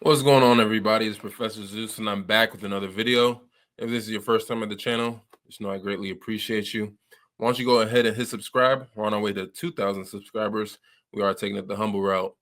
What's going on, everybody? It's Professor Zeus, and I'm back with another video. If this is your first time at the channel, just know I greatly appreciate you. Why don't you go ahead and hit subscribe? We're on our way to 2,000 subscribers. We are taking it the humble route.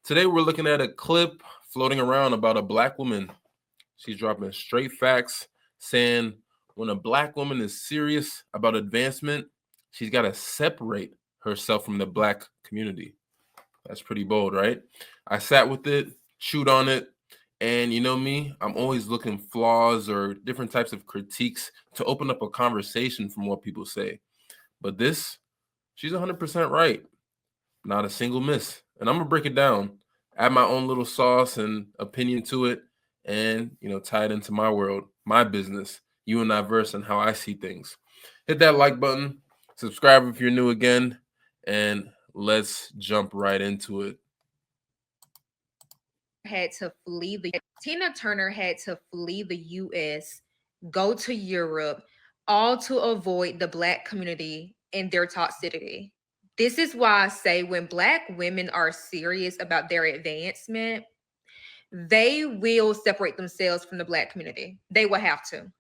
Today, we're looking at a clip floating around about a black woman. She's dropping straight facts, saying when a black woman is serious about advancement, she's got to separate herself from the black community. That's pretty bold, right? I sat with it, chewed on it, and you know me, I'm always looking flaws or different types of critiques to open up a conversation from what people say. But this, she's 100% right. Not a single miss. And I'm going to break it down, add my own little sauce and opinion to it, and, tie it into my world, my business, you and I verse, and how I see things. Hit that like button, subscribe if you're new again, and let's jump right into it. Tina Turner had to flee the US, go to Europe, all to avoid the black community and their toxicity. This is why I say when black women are serious about their advancement, they will separate themselves from the black community. They will have to.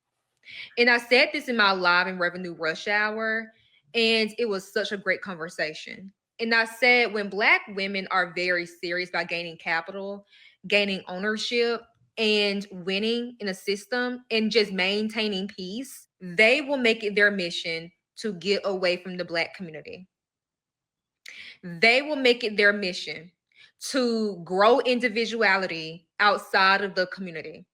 And I said this in my live and revenue rush hour, and it was such a great conversation. And I said, when black women are very serious about gaining capital, gaining ownership, and winning in a system and just maintaining peace, they will make it their mission to get away from the black community. They will make it their mission to grow individuality outside of the community.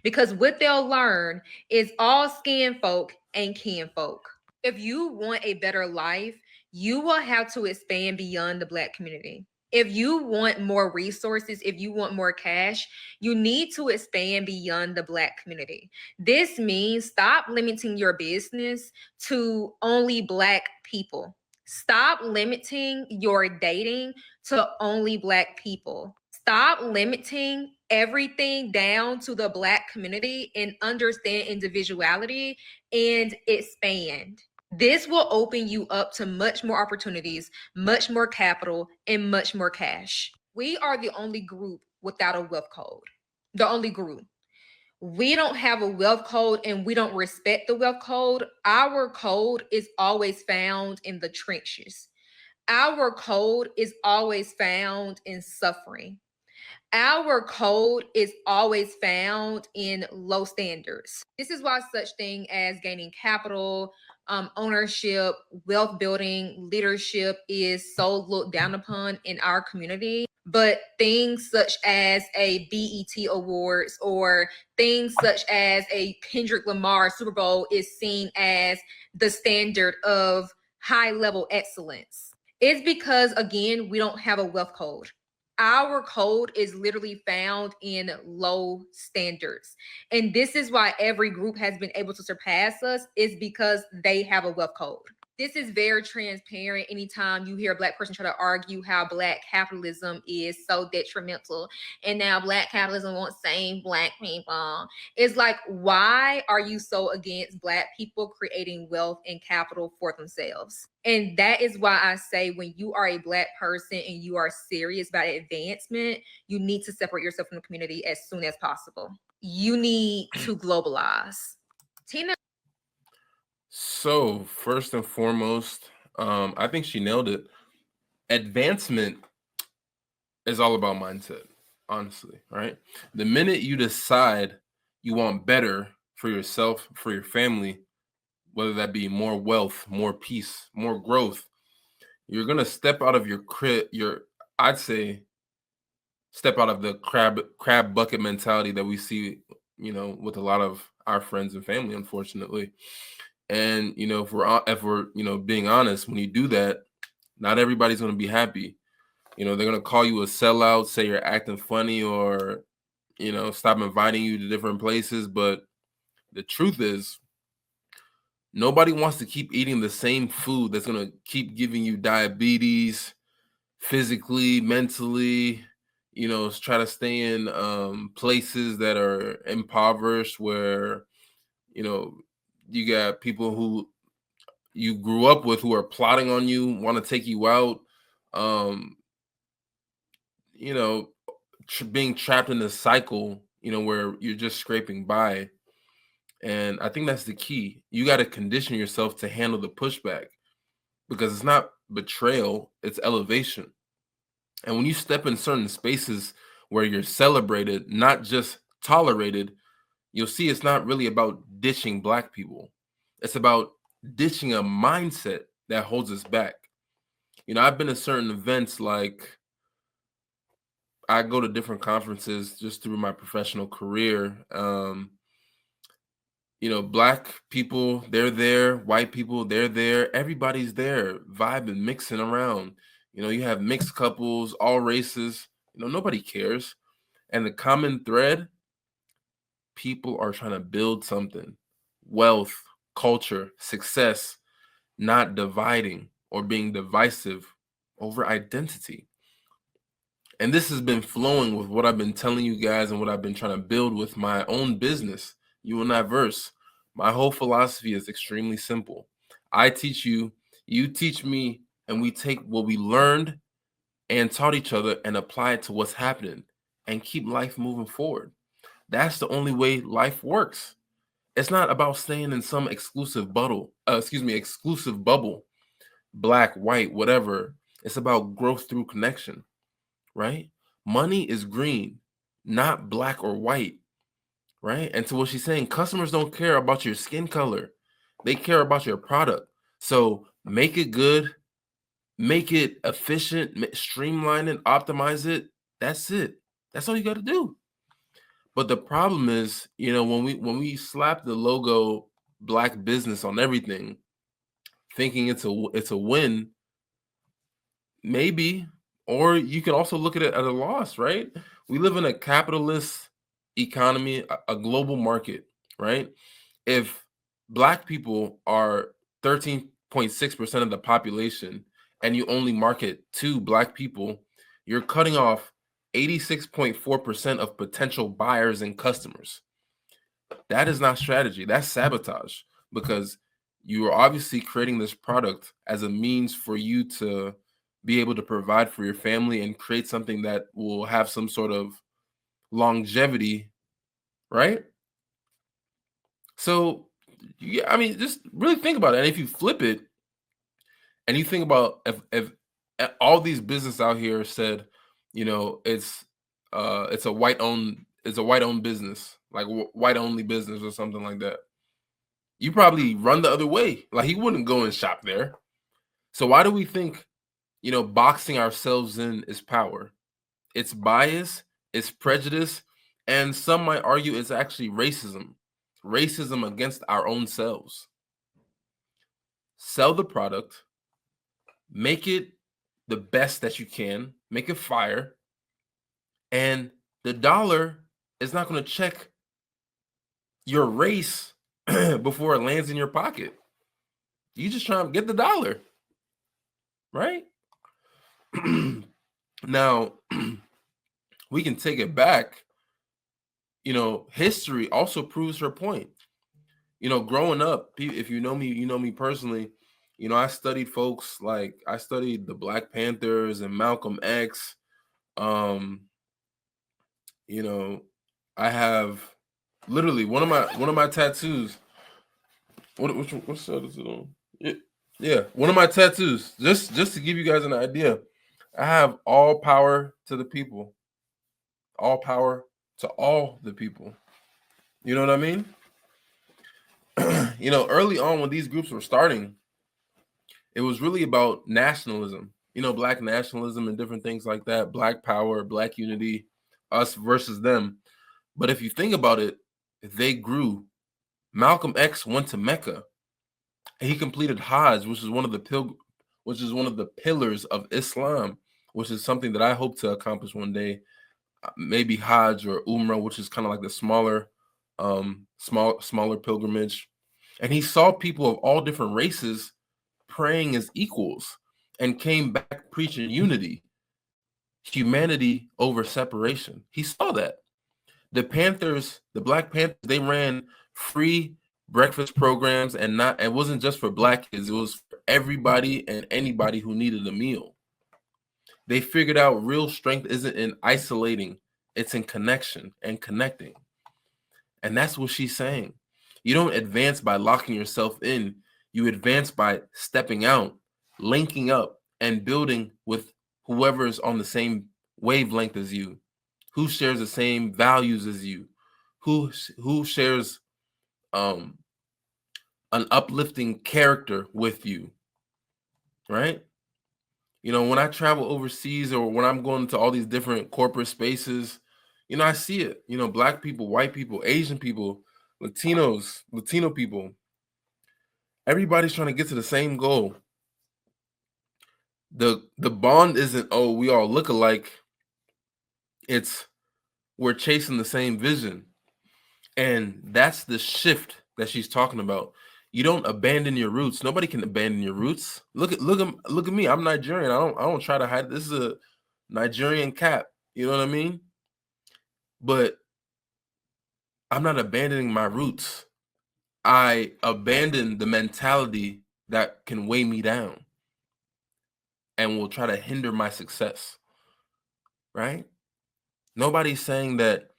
Because what they'll learn is all skin folk ain't kin folk. If you want a better life, you will have to expand beyond the black community. If you want more resources, if you want more cash, you need to expand beyond the black community. This means stop limiting your business to only black people. Stop limiting your dating to only black people. Stop limiting everything down to the black community and understand individuality and expand. This will open you up to much more opportunities, much more capital, and much more cash. We are the only group without a wealth code. The only group. We don't have a wealth code and we don't respect the wealth code. Our code is always found in the trenches. Our code is always found in suffering. Our code is always found in low standards. This is why such thing as gaining capital, ownership, wealth building, leadership is so looked down upon in our community. But things such as a BET Awards or things such as a Kendrick Lamar Super Bowl is seen as the standard of high level excellence. It's because, again, we don't have a wealth code. Our code is literally found in low standards. And this is why every group has been able to surpass us, is because they have a wealth code. This is very transparent. Anytime you hear a black person try to argue how black capitalism is so detrimental and now black capitalism won't save black people, it's like, why are you so against black people creating wealth and capital for themselves? And that is why I say when you are a black person and you are serious about advancement, you need to separate yourself from the community as soon as possible. You need to globalize. Tina. So, first and foremost, I think she nailed it. Advancement is all about mindset, honestly, right? The minute you decide you want better for yourself, for your family, whether that be more wealth, more peace, more growth, you're gonna step out of I'd say step out of the crab bucket mentality that we see, with a lot of our friends and family, unfortunately. And if we're being honest, when you do that, not everybody's going to be happy. They're going to call you a sellout, say you're acting funny, or stop inviting you to different places. But the truth is, nobody wants to keep eating the same food that's going to keep giving you diabetes, physically, mentally. Try to stay in places that are impoverished, where you got people who you grew up with who are plotting on you, want to take you out. Um, you know, being trapped in this cycle, where you're just scraping by. And I think that's the key. You got to condition yourself to handle the pushback, because it's not betrayal, it's elevation. And when you step in certain spaces where you're celebrated, not just tolerated, you'll see it's not really about ditching Black people. It's about ditching a mindset that holds us back. I've been to certain events, like I go to different conferences just through my professional career. Black people, they're there, white people, they're there, everybody's there, vibing, mixing around. You have mixed couples, all races, nobody cares. And the common thread, people are trying to build something, wealth, culture, success, not dividing or being divisive over identity. And this has been flowing with what I've been telling you guys and what I've been trying to build with my own business, You and I Verse. My whole philosophy is extremely simple. I teach you, you teach me, and we take what we learned and taught each other and apply it to what's happening and keep life moving forward. That's the only way life works. It's not about staying in some exclusive bubble, black, white, whatever. It's about growth through connection, right? Money is green, not black or white, right? And to what she's saying, customers don't care about your skin color. They care about your product. So make it good, make it efficient, streamline it, optimize it. That's it. That's all you got to do. But the problem is, when we slap the logo Black business on everything, thinking it's a win, maybe, or you can also look at it at a loss, right? We live in a capitalist economy, a global market, right? If Black people are 13.6% of the population and you only market to Black people, you're cutting off 86.4% of potential buyers and customers. That is not strategy. That's sabotage, because you are obviously creating this product as a means for you to be able to provide for your family and create something that will have some sort of longevity, right? So, yeah, I mean, just really think about it. And if you flip it and you think about if all these business out here said, it's a white owned business, like white only business or something like that, you probably run the other way. Like, he wouldn't go and shop there. So why do we think, boxing ourselves in is power? It's bias, it's prejudice, and some might argue it's actually racism against our own selves. Sell the product, make it the best that you can, make it fire, and the dollar is not going to check your race before it lands in your pocket. You just try to get the dollar, right? Now, we can take it back. History also proves her point. Growing up, if you know me, you know me personally. I studied I studied the Black Panthers and Malcolm X. Um, you know, I have literally one of my tattoos. What shirt is it on? Yeah, one of my tattoos. Just to give you guys an idea, I have all power to the people. All power to all the people. You know what I mean? Early on when these groups were starting, it was really about nationalism, Black nationalism and different things like that, Black power, Black unity, us versus them. But if you think about it, they grew. Malcolm X went to Mecca and he completed Hajj, which is one of the pillars of Islam, which is something that I hope to accomplish one day. Maybe Hajj or Umrah, which is kind of like the smaller pilgrimage. And he saw people of all different races praying as equals and came back preaching unity, humanity over separation. He saw that. The Black Panthers, they ran free breakfast programs, and it wasn't just for Black kids, it was for everybody and anybody who needed a meal. They figured out real strength isn't in isolating It's in connection and connecting. And that's what she's saying. You don't advance by locking yourself in. You advance by stepping out, linking up, and building with whoever is on the same wavelength as you, who shares the same values as you, who shares um, an uplifting character with you, right? You know, when I travel overseas or when I'm going to all these different corporate spaces, you know, I see it. You know, black people, white people, Asian people, Latino people, everybody's trying to get to the same goal. The bond isn't, oh, we all look alike. It's we're chasing the same vision. And that's the shift that she's talking about. You don't abandon your roots. Nobody can abandon your roots. Look at me. I'm Nigerian. I don't try to hide. This is a Nigerian cap. You know what I mean? But I'm not abandoning my roots. I abandon the mentality that can weigh me down and will try to hinder my success. Right? Nobody's saying that,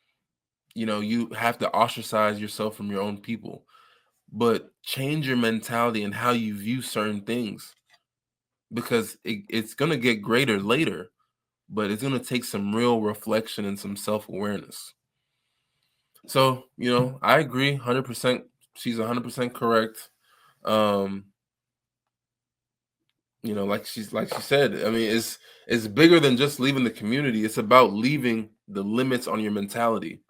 you know, you have to ostracize yourself from your own people, but change your mentality and how you view certain things, because it's going to get greater later, but it's going to take some real reflection and some self-awareness. So, you know, I agree 100%. She's 100% correct. You know, like she said, I mean, it's bigger than just leaving the community. It's about leaving the limits on your mentality.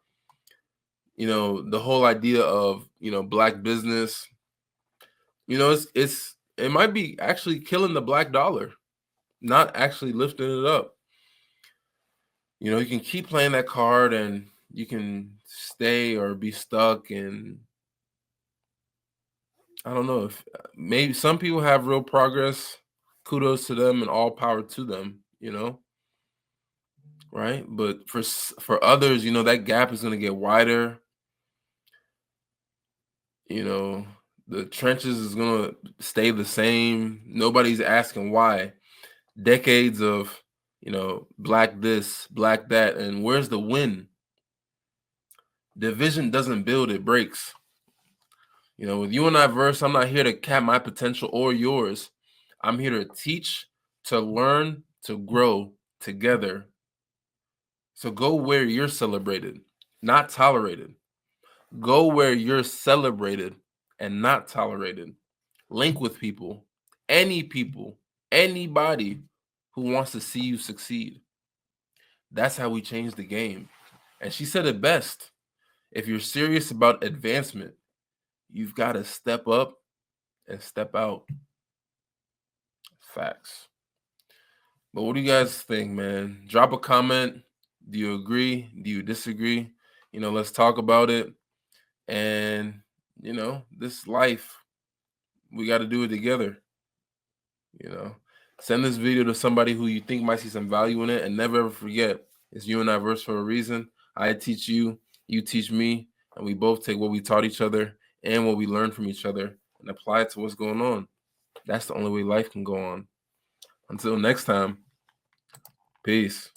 You know, the whole idea of, you know, black business, you know, it might be actually killing the black dollar, not actually lifting it up. You know, you can keep playing that card and you can stay or be stuck. And I don't know, if maybe some people have real progress. Kudos to them and all power to them, you know, right? But for others, you know, that gap is going to get wider. You know, the trenches is going to stay the same. Nobody's asking why. Decades of, you know, black this, black that, and where's the win? Division doesn't build, it breaks. You know, with you and I verse, I'm not here to cap my potential or yours. I'm here to teach, to learn, to grow together. So go where you're celebrated, not tolerated. Go where you're celebrated and not tolerated. Link with people, anybody who wants to see you succeed. That's how we change the game. And she said it best. If you're serious about advancement, you've got to step up and step out. Facts. But what do you guys think, man? Drop a comment. Do you agree? Do you disagree? You know, let's talk about it. And, you know, this life, we got to do it together. You know, send this video to somebody who you think might see some value in it. And never ever forget, it's you and I verse for a reason. I teach you, you teach me, and we both take what we taught each other and what we learned from each other and apply it to what's going on. That's the only way life can go on. Until next time, peace.